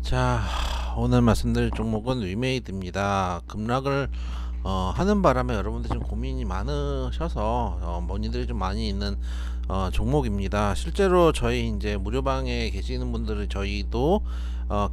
자, 오늘 말씀드릴 종목은 위메이드입니다. 급락을 하는 바람에 여러분들 좀 고민이 많으셔서 문의들이 좀 많이 있는 종목입니다. 실제로 저희 이제 무료방에 계시는 분들은 저희도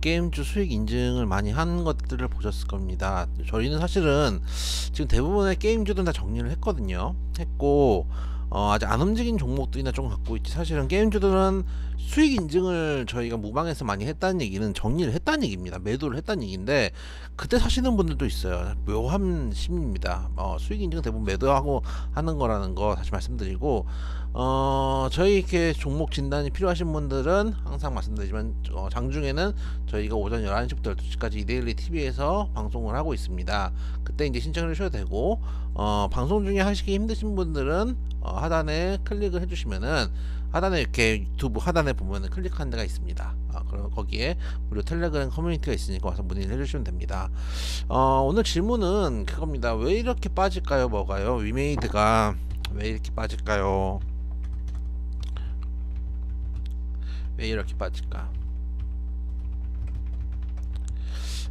게임주 수익 인증을 많이 한 것들을 보셨을 겁니다. 저희는 사실은 지금 대부분의 게임주들은 다 정리를 했거든요. 했고 아직 안 움직인 종목들이나 좀 갖고 있지. 사실은 게임주들은 수익 인증을 저희가 무방에서 많이 했다는 얘기는 정리를 했다는 얘기입니다. 매도를 했다는 얘기인데, 그때 사시는 분들도 있어요. 묘한 심리입니다. 수익 인증 대부분 매도하고 하는 거라는 거 다시 말씀드리고, 저희 이렇게 종목 진단이 필요하신 분들은 항상 말씀드리지만 장중에는 저희가 오전 11시부터 12시까지 이데일리 TV에서 방송을 하고 있습니다. 그때 이제 신청을 해주셔도 되고, 방송 중에 하시기 힘드신 분들은 하단에 클릭을 해주시면은 하단에 이렇게 유튜브 하단에 보면은 클릭한 데가 있습니다. 그럼 거기에 무료 텔레그램 커뮤니티가 있으니까 와서 문의를 해주시면 됩니다. 오늘 질문은 그겁니다. 왜 이렇게 빠질까요? 뭐가요? 위메이드가 왜 이렇게 빠질까요? 왜 이렇게 빠질까?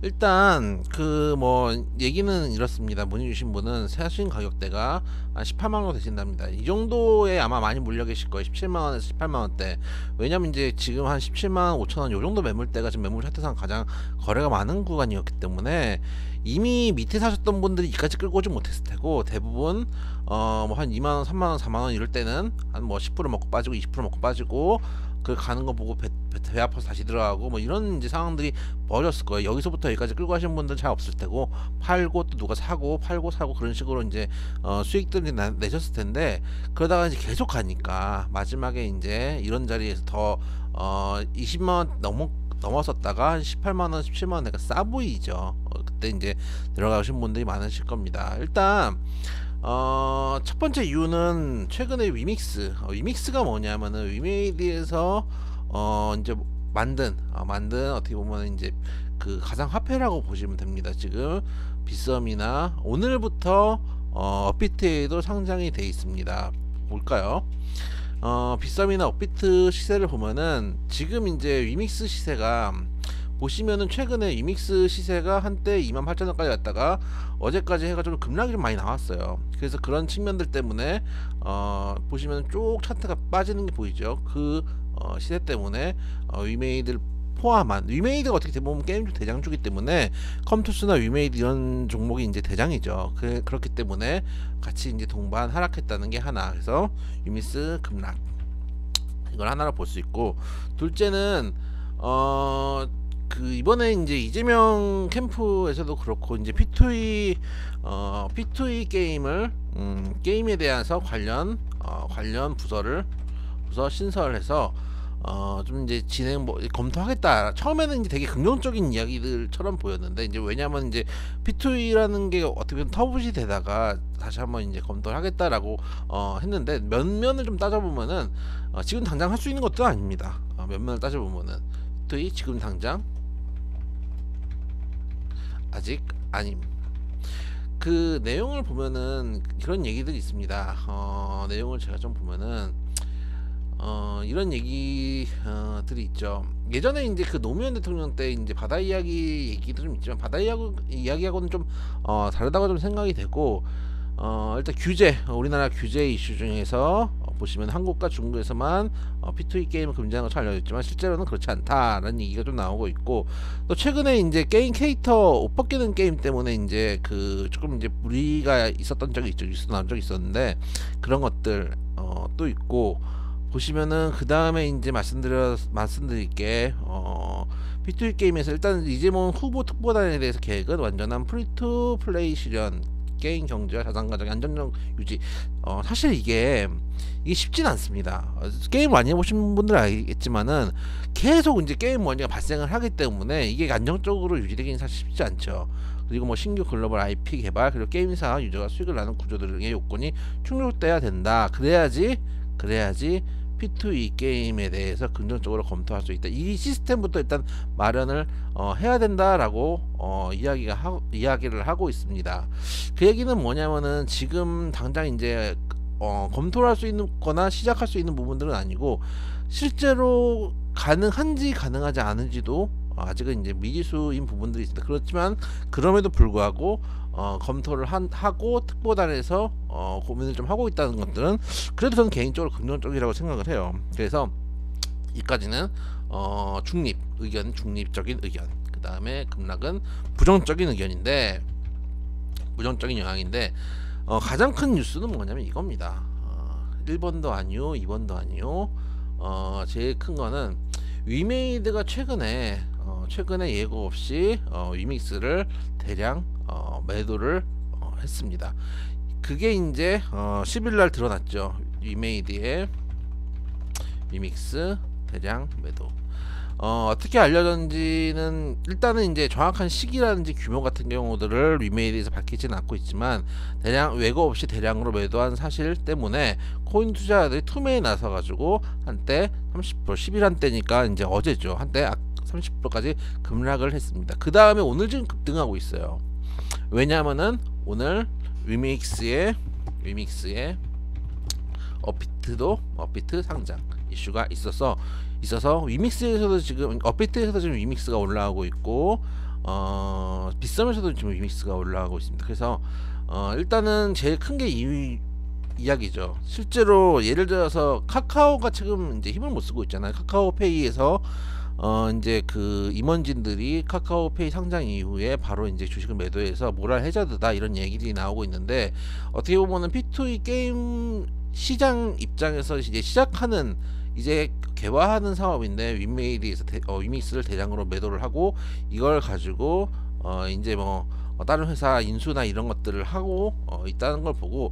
일단 그 뭐 얘기는 이렇습니다. 문의 주신 분은 사신 가격대가 한 18만원 되신답니다. 이 정도에 아마 많이 물려 계실 거예요. 17만원에서 18만원대. 왜냐면 이제 지금 한 17만 5천원 요 정도 매물대가 지금 매물 차트상 가장 거래가 많은 구간이었기 때문에 이미 밑에 사셨던 분들이 이까지 끌고 오지 못했을 테고, 대부분 뭐 한 2만원 3만원 4만원 이럴 때는 한 뭐 10% 먹고 빠지고 20% 먹고 빠지고 그 가는 거 보고 배 아파서 다시 들어가고 뭐 이런 이제 상황들이 벌어졌을 거예요. 여기서부터 여기까지 끌고 가신 분들은 잘 없을 테고, 팔고 또 누가 사고 팔고 사고 그런 식으로 이제 수익들이 내셨을 텐데, 그러다가 이제 계속 가니까 마지막에 이제 이런 자리에서 더 20만원 넘었었다가 한 18만원 17만원 내가 싸 보이죠. 그때 이제 들어가신 분들이 많으실 겁니다. 일단 첫 번째 이유는 최근에 위믹스가 뭐냐면은 위메이드에서 이제 만든 어떻게 보면 이제 그 가상화폐라고 보시면 됩니다. 지금 빗썸이나 오늘부터 업비트에도 상장이 돼 있습니다. 볼까요? 빗썸이나 업비트 시세를 보면은 지금 이제 위믹스 시세가 보시면은 최근에 위믹스 시세가 한때 28,000원까지 갔다가 어제까지 해가지고 급락이 좀 많이 나왔어요. 그래서 그런 측면들 때문에 보시면 쭉 차트가 빠지는 게 보이죠. 그 시세 때문에 위메이드를 포함한, 위메이드가 어떻게 보면 게임주 대장주기 때문에 컴투스나 위메이드 이런 종목이 이제 대장이죠. 그렇기 때문에 같이 이제 동반 하락했다는 게 하나. 그래서 위믹스 급락, 이걸 하나로 볼 수 있고, 둘째는 그 이번에 이제 이재명 캠프에서도 그렇고 이제 P2E 게임을 게임에 대해서 관련 부서 신설해서 좀 이제 검토하겠다. 처음에는 이제 되게 긍정적인 이야기들처럼 보였는데, 이제 왜냐면 이제 P2E라는 게 어떻게 보면 터부시 되다가 다시 한번 이제 검토를 하겠다라고 했는데, 면면을 좀 따져보면은 지금 당장 할 수 있는 것도 아닙니다. 면면을 따져보면은 P2E 지금 당장 아직 아님. 그 내용을 보면은 그런 얘기들이 있습니다. 내용을 제가 좀 보면은 이런 얘기들이 있죠. 예전에 이제 그 노무현 대통령 때 이제 바다 이야기 얘기도 좀 있지만, 바다 이야기하고는 좀 다르다고 좀 생각이 되고, 일단 우리나라 규제 이슈 중에서 보시면 한국과 중국에서만 P2E 게임을 금지하는 것처럼 알려졌지만 실제로는 그렇지 않다라는 얘기가 좀 나오고 있고, 또 최근에 이제 게임 캐릭터 옷 벗기는 게임 때문에 이제 그 조금 이제 무리가 있었던 적이 있죠. 뉴스 나온 적이 있었는데, 그런 것들 또 있고, 보시면은 그 다음에 이제 말씀드릴게, P2E 게임에서 일단 이재명 후보 특보단에 대해서 계획은 완전한 프리투 플레이 실현, 게임 경제와 자산 가정의 안정적 유지. 사실 이게 쉽진 않습니다. 게임 많이 해보신 분들은 알겠지만은 계속 이제 게임 원리가 발생을 하기 때문에 이게 안정적으로 유지되기는 사실 쉽지 않죠. 그리고 뭐 신규 글로벌 IP 개발, 그리고 게임사 유저가 수익을 나는 구조들의 요건이 충족돼야 된다. 그래야지 P2E 게임에 대해서 긍정적으로 검토할 수 있다. 이 시스템부터 일단 마련을 해야 된다라고 이야기를 하고 있습니다. 그 얘기는 뭐냐면은 지금 당장 이제 검토를 할 수 있는 거나 시작할 수 있는 부분들은 아니고, 실제로 가능한지 가능하지 않은지도 아직은 이제 미지수인 부분들이 있습니다. 그렇지만 그럼에도 불구하고 검토를 하고 특보단에서 고민을 좀 하고 있다는 것들은 그래도 저는 개인적으로 긍정적이라고 생각을 해요. 그래서 이까지는 중립적인 의견. 그 다음에 급락은 부정적인 의견인데, 부정적인 영향인데, 가장 큰 뉴스는 뭐냐면 이겁니다. 1번도 아니요, 2번도 아니요. 제일 큰 거는 위메이드가 최근에 예고 없이 위믹스를 대량 매도를 했습니다. 그게 이제 10일날 드러났죠. 위메이드의 위믹스 대량 매도. 어떻게 알려졌는지는 일단은 이제 정확한 시기라든지 규모 같은 경우들을 위메이드에서 밝히지는 않고 있지만, 대량 예고 없이 대량으로 매도한 사실 때문에 코인 투자자들이 투매에 나서 가지고 한때 30% 10일 한때니까 이제 어제죠, 한때 30%까지 급락을 했습니다. 그 다음에 오늘 지금 급등하고 있어요. 왜냐하면은 오늘 위믹스의 업비트 상장 이슈가 있어서 위믹스에서도 지금 업비트에서도 지금 위믹스가 올라가고 있고, 빗썸에서도 지금 위믹스가 올라가고 있습니다. 그래서 일단은 제일 큰 게 이야기죠. 실제로 예를 들어서 카카오가 지금 이제 힘을 못 쓰고 있잖아요. 카카오페이에서 이제 그 임원진들이 카카오페이 상장 이후에 바로 이제 주식을 매도해서 모랄 해저드다 이런 얘기들이 나오고 있는데, 어떻게 보면은 P2E 게임 시장 입장에서 이제 시작하는, 이제 개화하는 사업인데, 위메이드에서 위믹스를 대량으로 매도를 하고 이걸 가지고 이제 뭐 다른 회사 인수나 이런 것들을 하고 있다는 걸 보고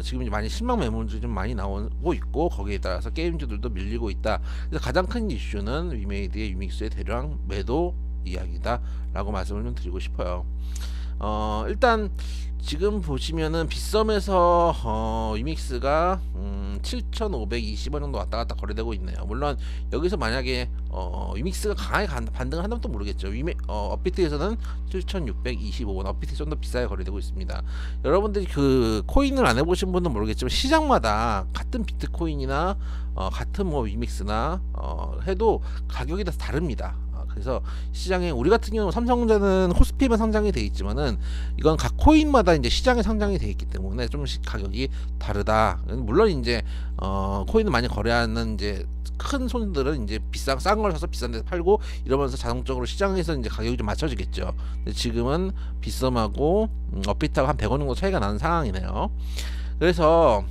지금 많이 실망 매물들이 좀 많이 나오고 있고, 거기에 따라서 게임주들도 밀리고 있다. 그래서 가장 큰 이슈는 위메이드의 위믹스의 대량 매도 이야기다 라고 말씀을 좀 드리고 싶어요. 일단 지금 보시면은 빗썸에서 위믹스가 7,520원 정도 왔다 갔다 거래되고 있네요. 물론 여기서 만약에 위믹스가 강하게 반등을 한다면 또 모르겠죠. 업비트에서는 7,625원, 업비트 좀 더 비싸게 거래되고 있습니다. 여러분들이 그 코인을 안 해보신 분은 모르겠지만, 시장마다 같은 비트코인이나 같은 뭐 위믹스나 해도 가격이 다 다릅니다. 그래서 시장에, 우리 같은 경우 삼성전자는 코스피만 상장이 돼 있지만은 이건 각 코인마다 이제 시장에 상장이 돼 있기 때문에 좀씩 가격이 다르다. 물론 이제 코인을 많이 거래하는 이제 큰 손들은 이제 싼 걸 사서 비싼 데서 팔고 이러면서 자동적으로 시장에서 이제 가격이 좀 맞춰지겠죠. 근데 지금은 빗썸하고 업비트하고 한 100원 정도 차이가 나는 상황이네요. 그래서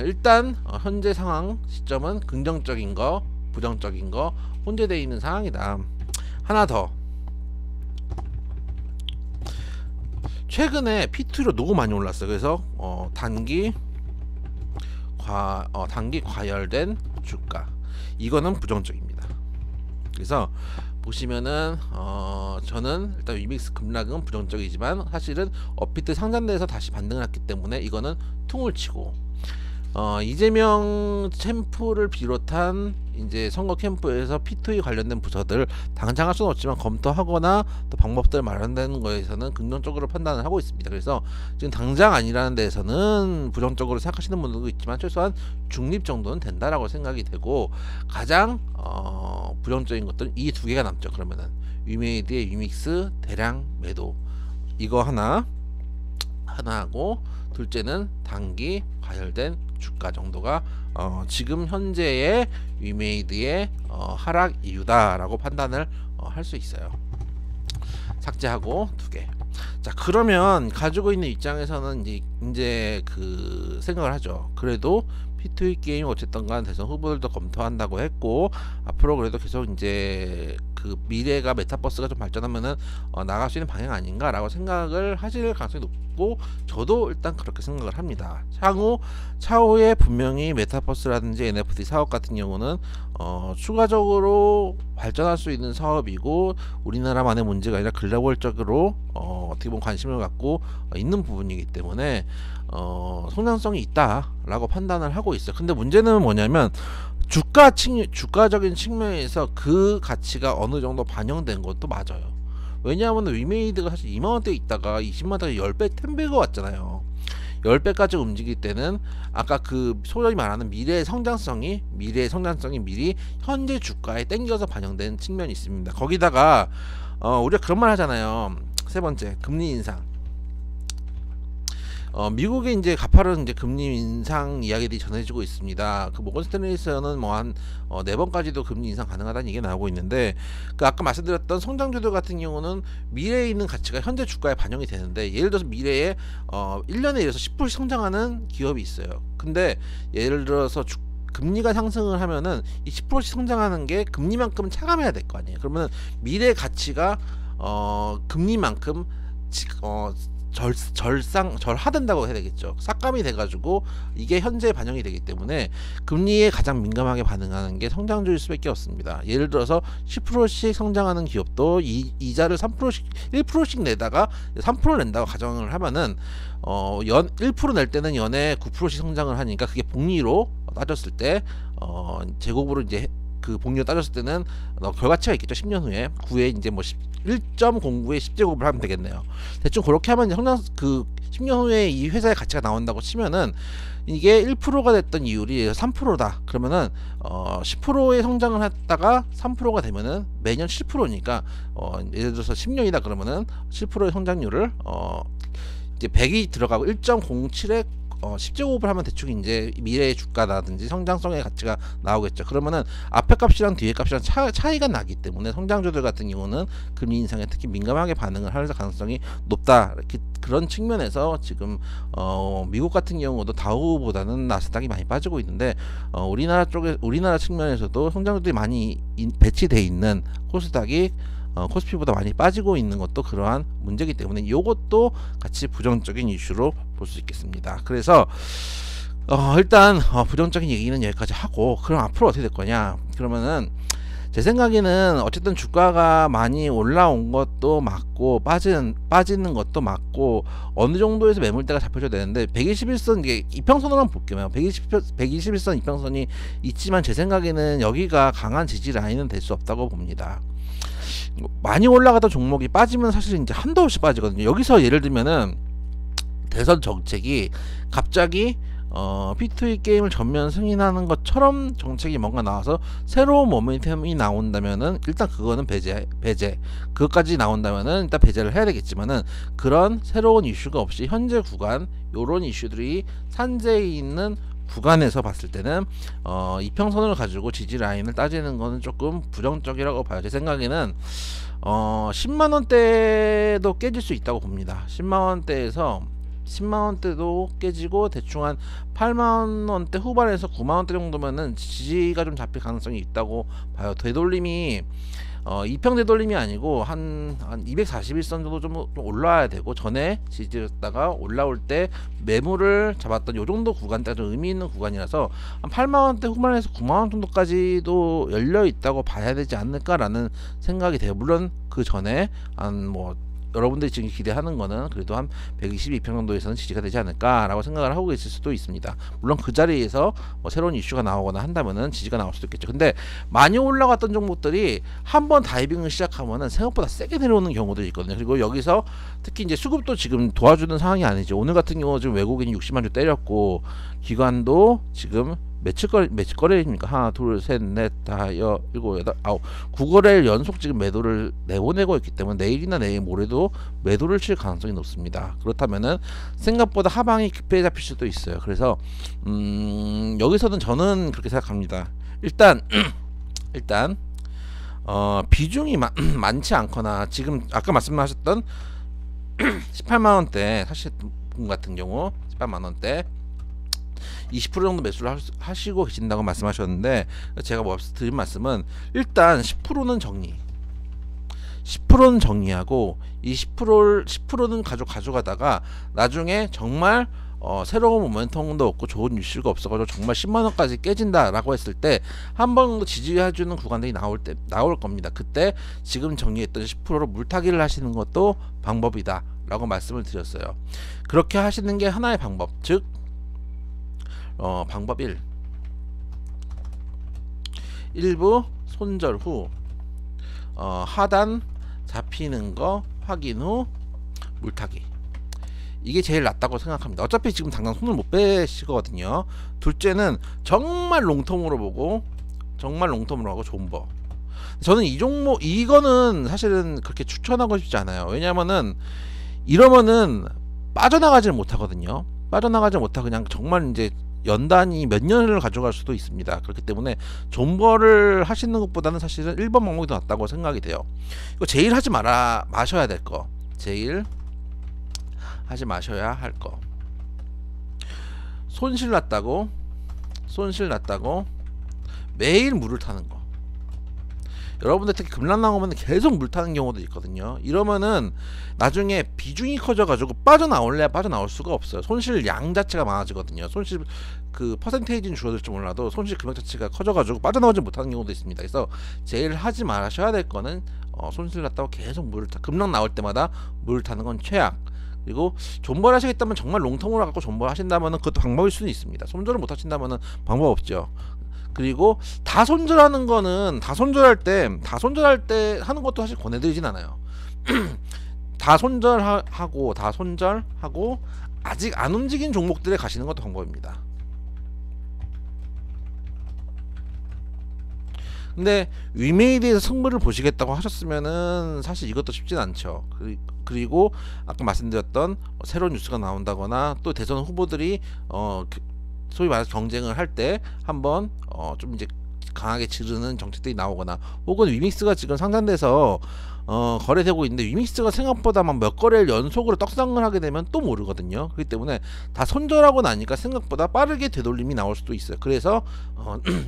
일단 현재 상황 시점은 긍정적인 거, 부정적인 거 혼재되어 있는 상황이다. 하나 더, 최근에 P2로 너무 많이 올랐어요. 그래서 단기 과열된 주가, 이거는 부정적입니다. 그래서 보시면은 저는 일단 위믹스 급락은 부정적이지만, 사실은 업비트 상장돼서 다시 반등을 했기 때문에 이거는 퉁을 치고, 이재명 캠프를 비롯한 이제 선거 캠프에서 P2E 관련된 부서들 당장 할 수는 없지만 검토하거나 또 방법들 마련되는 거에서는 긍정적으로 판단을 하고 있습니다. 그래서 지금 당장 아니라는 데에서는 부정적으로 생각하시는 분들도 있지만, 최소한 중립 정도는 된다라고 생각이 되고, 가장 부정적인 것들은 이 두 개가 남죠. 그러면은 위메이드의 위믹스 대량 매도, 이거 하나 하고, 둘째는 단기 과열된 주가 정도가 지금 현재의 위메이드의 하락 이유다라고 판단을 할 수 있어요. 삭제하고 두 개. 자, 그러면 가지고 있는 입장에서는 이제 그 생각을 하죠. 그래도 P2E 게임 어쨌든 간 대선 후보들도 검토한다고 했고, 앞으로 그래도 계속 이제 그 미래가 메타버스가 좀 발전하면은 나갈 수 있는 방향 아닌가라고 생각을 하실 가능성이 높고, 저도 일단 그렇게 생각을 합니다. 차후에 분명히 메타버스라든지 NFT 사업 같은 경우는 추가적으로 발전할 수 있는 사업이고, 우리나라만의 문제가 아니라 글로벌적으로 어떻게 보면 관심을 갖고 있는 부분이기 때문에 성장성이 있다라고 판단을 하고 있어요. 근데 문제는 뭐냐면, 주가적인 측면에서 그 가치가 어느 정도 반영된 것도 맞아요. 왜냐하면 위메이드가 사실 2만원대에 있다가 20만원대 10배, 10배가 왔잖아요. 10배까지 움직일 때는 아까 그 소위 말하는 미래의 성장성이 미리 현재 주가에 땡겨서 반영된 측면이 있습니다. 거기다가 우리가 그런 말 하잖아요. 세 번째, 금리 인상. 미국의 이제 가파른 이제 금리 인상 이야기들이 전해지고 있습니다. 그 모건 스탠리에서는 뭐 한 4번까지도 금리 인상 가능하다는 얘기가 나오고 있는데, 그 아까 말씀드렸던 성장주들 같은 경우는 미래에 있는 가치가 현재 주가에 반영이 되는데, 예를 들어서 미래에 1년에 이어서 10%씩 성장하는 기업이 있어요. 근데 예를 들어서 금리가 상승을 하면은 이 10%씩 성장하는 게 금리만큼은 차감해야 될 거 아니에요. 그러면 미래 가치가 금리만큼 절하된다고 해야 되겠죠. 삭감이 돼가지고 이게 현재에 반영이 되기 때문에 금리에 가장 민감하게 반응하는 게 성장주일 수밖에 없습니다. 예를 들어서 10%씩 성장하는 기업도 이자를 3%씩 1%씩 내다가 3% 낸다고 가정을 하면은 연 1% 낼 때는 연에 9%씩 성장을 하니까 그게 복리로 따졌을 때 제곱으로 이제 그 복리로 따졌을 때는 결과치가 있겠죠. 10년 후에 9에 이제 뭐 1.09에 10제곱을 하면 되겠네요. 대충 그렇게 하면 성장 그 10년 후에 이 회사의 가치가 나온다고 치면은 이게 1%가 됐던 이율이 3%다. 그러면은 10%의 성장을 했다가 3%가 되면은 매년 7%니까 예를 들어서 10년이다 그러면은 7%의 성장률을 이제 100이 들어가고 1.07에 10제곱을 하면 대충 이제 미래의 주가라든지 성장성의 가치가 나오겠죠. 그러면은 앞에 값이랑 뒤에 값이랑 차이가 나기 때문에 성장주들 같은 경우는 금리 인상에 특히 민감하게 반응을 할 가능성이 높다. 이렇게 그런 측면에서 지금 미국 같은 경우도 다우보다는 나스닥이 많이 빠지고 있는데, 우리나라 측면에서도 성장주들이 많이 배치돼 있는 코스닥이 코스피보다 많이 빠지고 있는 것도 그러한 문제이기 때문에 이것도 같이 부정적인 이슈로 볼 수 있겠습니다. 그래서 일단 부정적인 얘기는 여기까지 하고, 그럼 앞으로 어떻게 될 거냐. 그러면은 제 생각에는 어쨌든 주가가 많이 올라온 것도 맞고 빠지는 것도 맞고 어느 정도에서 매물대가 잡혀줘야 되는데, 121선 이게 이평선으로만 볼게요. 121선 이평선이 있지만 제 생각에는 여기가 강한 지지 라인은 될 수 없다고 봅니다. 많이 올라가던 종목이 빠지면 사실 이제 한도 없이 빠지거든요. 여기서 예를 들면은 대선 정책이 갑자기 P2E 게임을 전면 승인하는 것처럼 정책이 뭔가 나와서 새로운 모멘텀이 나온다면은 일단 그거는 배제 그것까지 나온다면은 일단 배제를 해야 되겠지만은, 그런 새로운 이슈가 없이 현재 구간 요런 이슈들이 산재에 있는 구간에서 봤을 때는 이평선을 가지고 지지 라인을 따지는 거는 조금 부정적이라고 봐요. 제 생각에는 10만원대도 깨질 수 있다고 봅니다. 10만원대도 깨지고 대충 한 8만원대 후반에서 9만원대 정도면은 지지가 좀 잡힐 가능성이 있다고 봐요. 되돌림이 이평 되돌림이 아니고 한 241선 정도 좀 올라와야 되고, 전에 지지였다가 올라올 때 매물을 잡았던 요 정도 구간까지 좀 의미 있는 구간이라서 한 8만원대 후반에서 9만원 정도까지도 열려 있다고 봐야 되지 않을까라는 생각이 돼요. 물론 그 전에 한 여러분들이 지금 기대하는 거는 그래도 한 122평 정도에서는 지지가 되지 않을까라고 생각을 하고 있을 수도 있습니다. 물론 그 자리에서 새로운 이슈가 나오거나 한다면은 지지가 나올 수도 있겠죠. 근데 많이 올라갔던 종목들이 한번 다이빙을 시작하면은 생각보다 세게 내려오는 경우도 있거든요. 그리고 여기서 특히 이제 수급도 지금 도와주는 상황이 아니죠. 오늘 같은 경우 지금 외국인이 60만주 때렸고, 기관도 지금 며칠 거래입니까? 하나, 둘, 셋, 넷, 다, 일곱, 여덟, 아홉, 9거래일 연속 지금 매도를 내보내고 있기 때문에 내일이나 내일 모레도 매도를 칠 가능성이 높습니다. 그렇다면은 생각보다 하방이 급하게 잡힐 수도 있어요. 그래서 여기서는 저는 그렇게 생각합니다. 일단 비중이 많지 않거나, 지금 아까 말씀하셨던 18만원대 사실 분 같은 경우 18만원대 20% 정도 매수를 하시고 계신다고 말씀하셨는데, 제가 드린 말씀은 일단 10%는 정리하고 이 10%는 가져가다가 나중에 정말 새로운 모멘텀도 없고 좋은 이슈가 없어가지고 정말 10만원까지 깨진다라고 했을 때 한 번 더 지지해주는 구간들이 나올 겁니다. 그때 지금 정리했던 10%로 물타기를 하시는 것도 방법이다 라고 말씀을 드렸어요. 그렇게 하시는 게 하나의 방법, 즉 방법 1, 일부 손절 후 하단 잡히는 거 확인 후 물타기. 이게 제일 낫다고 생각합니다. 어차피 지금 당장 손을 못 빼시거든요. 둘째는 정말 롱텀으로 보고 정말 롱텀으로 하고 존버. 저는 이 종목 이거는 사실은 그렇게 추천하고 싶지 않아요. 왜냐면은 이러면은 빠져나가질 못하거든요. 빠져나가지 못하고 그냥 정말 이제 연단이 몇 년을 가져갈 수도 있습니다. 그렇기 때문에 존버를 하시는 것보다는 사실은 1번 방법이 더 낫다고 생각이 돼요. 이거 제일 하지 마셔야 될 거. 제일 하지 마셔야 할 거. 손실 났다고 매일 물을 타는 거. 여러분들 특히 급락 나오면 계속 물 타는 경우도 있거든요. 이러면은 나중에 비중이 커져가지고 빠져나올 수가 없어요. 손실 양 자체가 많아지거든요. 손실 그 퍼센테이지는 줄어들지 몰라도 손실 금액 자체가 커져가지고 빠져나오지 못하는 경우도 있습니다. 그래서 제일 하지 마셔야 될 거는 손실 났다고 계속 급락 나올 때마다 물을 타는 건 최악. 그리고 존버를 하시겠다면 정말 롱텀으로 갖고 존버를 하신다면 그것도 방법일 수는 있습니다. 손절을 못 하신다면 방법 없죠. 그리고 다 손절하는 거는 다 손절할 때 하는 것도 사실 권해드리진 않아요. 다 손절하고 아직 안 움직인 종목들에 가시는 것도 방법입니다. 근데 위메이드에서 승부를 보시겠다고 하셨으면은 사실 이것도 쉽진 않죠. 그리고 아까 말씀드렸던 새로운 뉴스가 나온다거나 또 대선 후보들이 소위 말해서 경쟁을 할 때 한번 좀 이제 강하게 지르는 정책들이 나오거나 혹은 위믹스가 지금 상장돼서 거래되고 있는데 위믹스가 생각보다 막 몇 거래를 연속으로 떡상을 하게 되면 또 모르거든요. 그렇기 때문에 다 손절하고 나니까 생각보다 빠르게 되돌림이 나올 수도 있어요. 그래서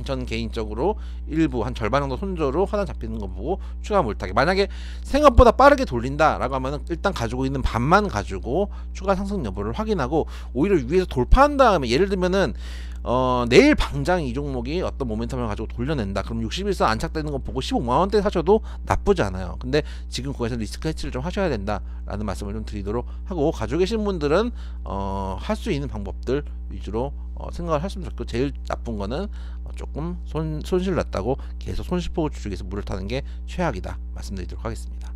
전 개인적으로 일부 한 절반 정도 손절로 하단 잡히는 거 보고 추가 물타기, 만약에 생각보다 빠르게 돌린다 라고 하면 일단 가지고 있는 반만 가지고 추가 상승 여부를 확인하고 오히려 위에서 돌파한 다음에, 예를 들면은 내일 당장 이 종목이 어떤 모멘텀을 가지고 돌려낸다, 그럼 61선 안착되는 거 보고 15만원대 사셔도 나쁘지 않아요. 근데 지금 거기서 리스크 해치를 좀 하셔야 된다 라는 말씀을 좀 드리도록 하고, 가지고 계신 분들은 할 수 있는 방법들 위주로 생각을 하시면 좋고, 제일 나쁜 거는 조금 손실 났다고 계속 손실폭을 주쪽에서 물을 타는 게 최악이다 말씀드리도록 하겠습니다.